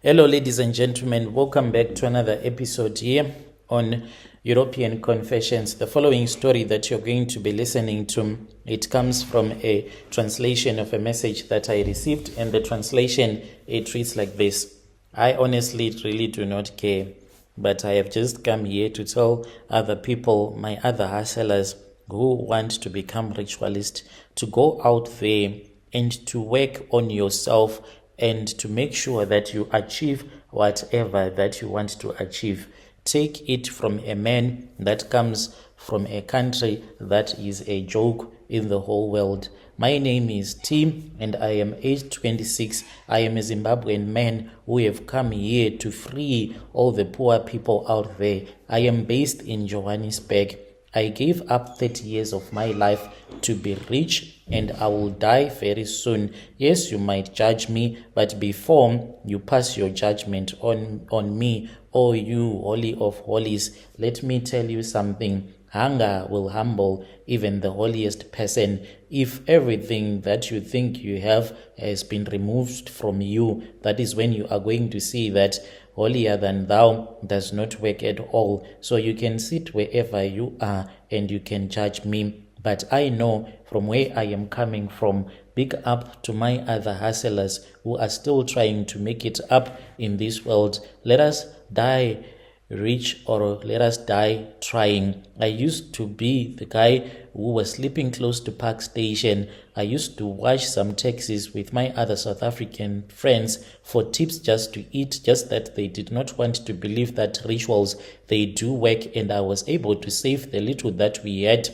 Hello, ladies and gentlemen. Welcome back to another episode here on European Confessions. The following story that you're going to be listening to, it comes from a translation of a message that I received, and the translation, it reads like this. I honestly really do not care, but I have just come here to tell other people, my other hustlers who want to become ritualists, to go out there and to work on yourself and to make sure that you achieve whatever that you want to achieve. Take it from a man that comes from a country that is a joke in the whole world. My name is Tim and I am age 26. I am a Zimbabwean man who have come here to free all the poor people out there. I am based in Johannesburg. I gave up 30 years of my life to be rich and I will die very soon. Yes, you might judge me, but before you pass your judgment on me, oh you holy of holies, let me tell you something. Hunger will humble even the holiest person. If everything that you think you have has been removed from you, that is when you are going to see that holier than thou does not work at all. So you can sit wherever you are and you can judge me. But I know from where I am coming from. Big up to my other hustlers who are still trying to make it up in this world. Let us die rich or let us die trying. I used to be the guy who was sleeping close to Park Station. I used to watch some taxis with my other South African friends for tips just to eat, just that they did not want to believe that rituals, they do work, and I was able to save the little that we had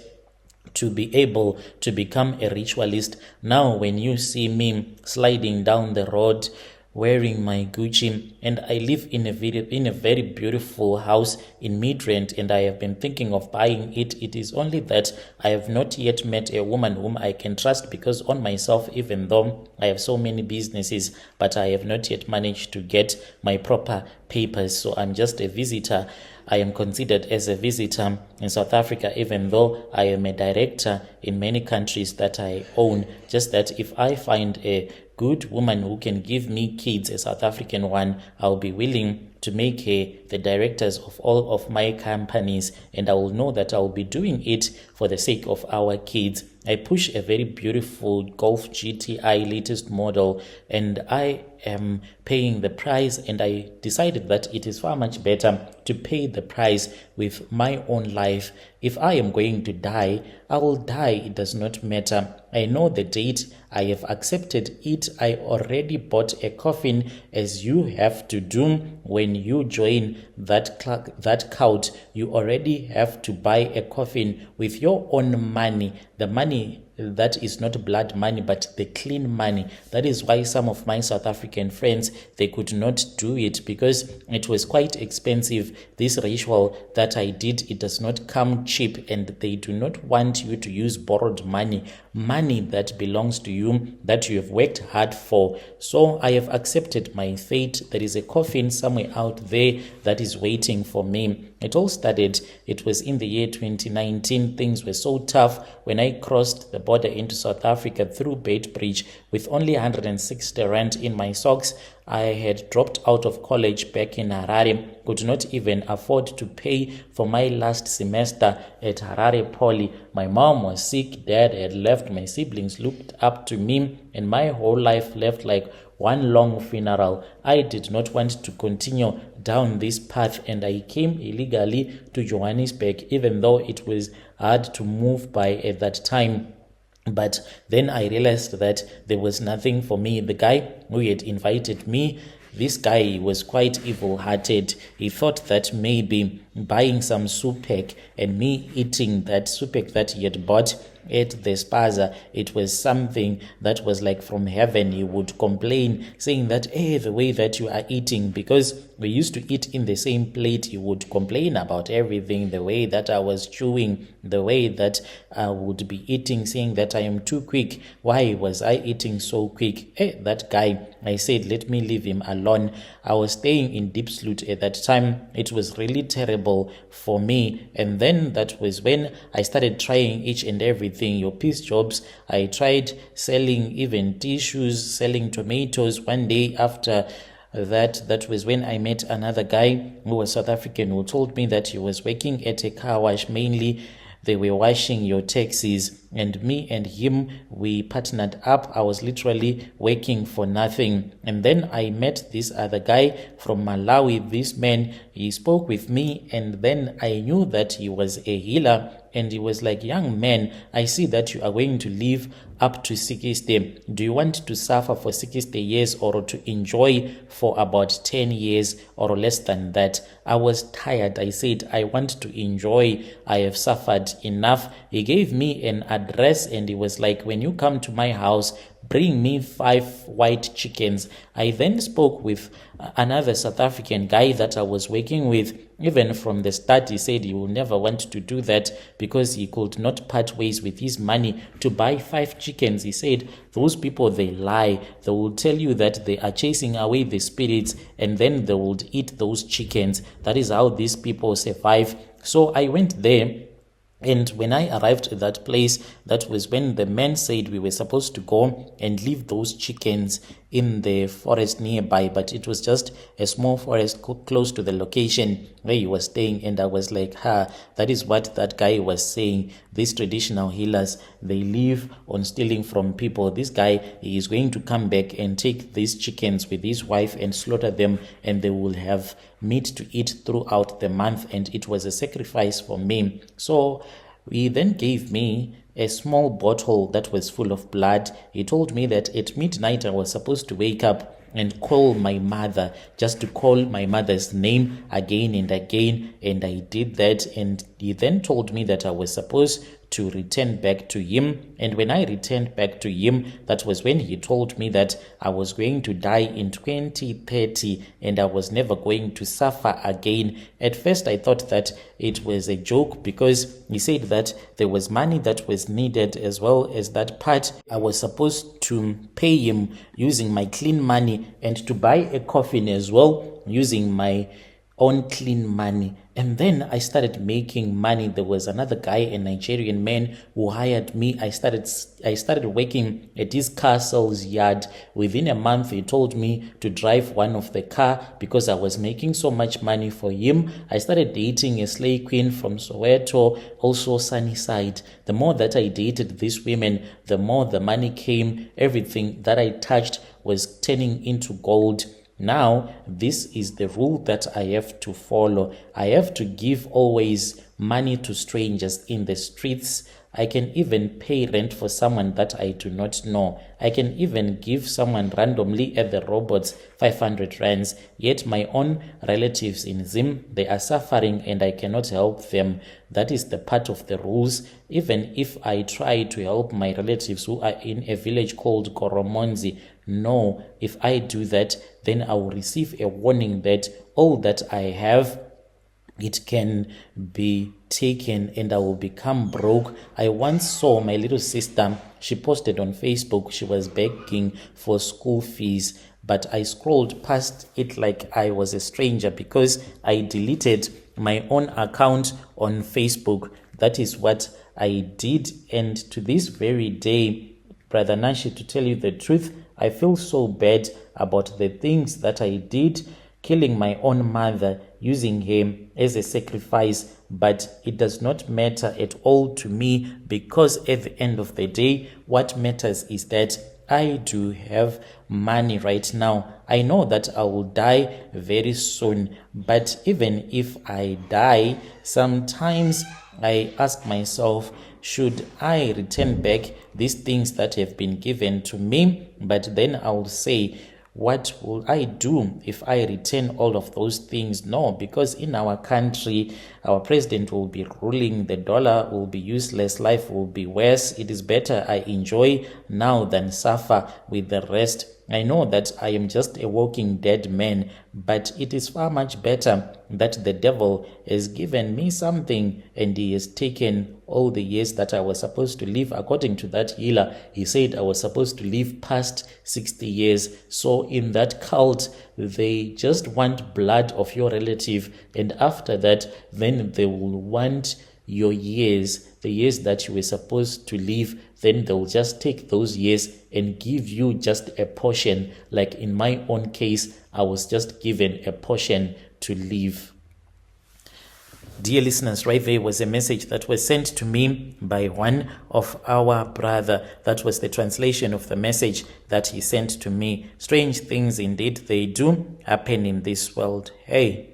to be able to become a ritualist. Now when you see me sliding down the road wearing my Gucci, and I live in a very beautiful house in Midrand, and I have been thinking of buying it. It is only that I have not yet met a woman whom I can trust, because on myself, even though I have so many businesses, but I have not yet managed to get my proper papers. So I'm just a visitor. I am considered as a visitor in South Africa, even though I am a director in many countries that I own. Just that if I find a good woman who can give me kids, a South African one, I'll be willing to make her the directors of all of my companies, and I will know that I'll be doing it for the sake of our kids. I push a very beautiful Golf GTI latest model, and I am paying the price, and I decided that it is far much better to pay the price with my own life. If I am going to die, I will die. It does not matter. I know the date. I have accepted it. I already bought a coffin, as you have to do when you join that cult. You already have to buy a coffin with your own money, the money that is not blood money, but the clean money. That is why some of my South African friends, they could not do it, because it was quite expensive. This ritual that I did, it does not come cheap, and they do not want you to use borrowed money that belongs to you, that you have worked hard for. So I have accepted my fate. There is a coffin somewhere out there that is waiting for me. It all started, it was in the year 2019. Things were so tough when I crossed the border into South Africa through Beitbridge with only 160 rand in my socks. I had dropped out of college back in Harare, could not even afford to pay for my last semester at Harare Poly. My mom was sick, dad had left, my siblings looked up to me, and my whole life left like one long funeral. I did not want to continue down this path, and I came illegally to Johannesburg, even though it was hard to move by at that time. But then I realized that there was nothing for me. The guy who had invited me, this guy was quite evil-hearted. He thought that maybe buying some soup pack and me eating that soup pack that he had bought at the spaza, it was something that was like from heaven. He would complain, saying that, hey, the way that you are eating, because we used to eat in the same plate, he would complain about everything, the way that I was chewing, the way that I would be eating, saying that I am too quick. Why was I eating so quick? Hey, that guy, I said, let me leave him alone. I was staying in Deep Sloot at that time. It was really terrible for me. And then that was when I started trying each and everything, your piece jobs. I tried selling even tissues, selling tomatoes. One day after that was when I met another guy who was South African, who told me that he was working at a car wash. Mainly they were washing your taxis, and me and him, we partnered up. I was literally working for nothing. And then I met this other guy from Malawi. This man, he spoke with me, and then I knew that he was a healer. And he was like, young man, I see that you are going to live up to 60. Do you want to suffer for 60 years or to enjoy for about 10 years or less than that? I was tired. I said, I want to enjoy. I have suffered enough. He gave me an address, and he was like, when you come to my house, bring me 5 white chickens. I then spoke with another South African guy that I was working with. Even from the start, he said he will never want to do that because he could not part ways with his money to buy 5 chickens. He said, those people, they lie. They will tell you that they are chasing away the spirits, and then they will eat those chickens. That is how these people survive. So I went there. And when I arrived at that place, that was when the man said we were supposed to go and leave those chickens in the forest nearby, but it was just a small forest close to the location where he was staying. And I was like, that is what that guy was saying. These traditional healers, they live on stealing from people. This guy, he is going to come back and take these chickens with his wife and slaughter them, and they will have meat to eat throughout the month. And it was a sacrifice for me. So he then gave me a small bottle that was full of blood. He told me that at midnight I was supposed to wake up and call my mother, just to call my mother's name again and again. And I did that. And he then told me that I was supposed to return back to him. And when I returned back to him, that was when he told me that I was going to die in 2030 and I was never going to suffer again. At first, I thought that it was a joke because he said that there was money that was needed, as well as that part I was supposed to pay him using my clean money, and to buy a coffin as well using my own clean money. And then I started making money. There was another guy, a Nigerian man, who hired me. I started working at his car sales yard. Within a month, he told me to drive one of the car because I was making so much money for him. I started dating a slay queen from Soweto, also Sunnyside. The more that I dated these women, the more the money came. Everything that I touched was turning into gold. Now, this is the rule that I have to follow. I have to give always money to strangers in the streets. I can even pay rent for someone that I do not know. I can even give someone randomly at the robots 500 rands. Yet my own relatives in Zim, they are suffering and I cannot help them. That is the part of the rules. Even if I try to help my relatives who are in a village called Koromonzi, no, if I do that, then I will receive a warning that all that I have, it can be taken and I will become broke. I once saw my little sister, she posted on Facebook, she was begging for school fees, but I scrolled past it like I was a stranger because I deleted my own account on Facebook. That is what I did. And to this very day, Brother Nashi, to tell you the truth, I feel so bad about the things that I did, killing my own mother, using her as a sacrifice, but it does not matter at all to me because at the end of the day, what matters is that I do have money right now. I know that I will die very soon, but even if I die, sometimes I ask myself, should I return back these things that have been given to me? But then I will say, what will I do if I return all of those things? No, because in our country, our president will be ruling, the dollar will be useless, life will be worse. It is better I enjoy now than suffer with the rest. I know that I am just a walking dead man, but it is far much better that the devil has given me something and he has taken all the years that I was supposed to live. According to that healer, he said I was supposed to live past 60 years. So in that cult, they just want blood of your relative, and after that, then they will want your years. the years that you were supposed to live, then they'll just take those years and give you just a portion. Like in my own case, I was just given a portion to live. Dear listeners, right there was a message that was sent to me by one of our brother. That was the translation of the message that he sent to me. Strange things indeed, they do happen in this world. Hey,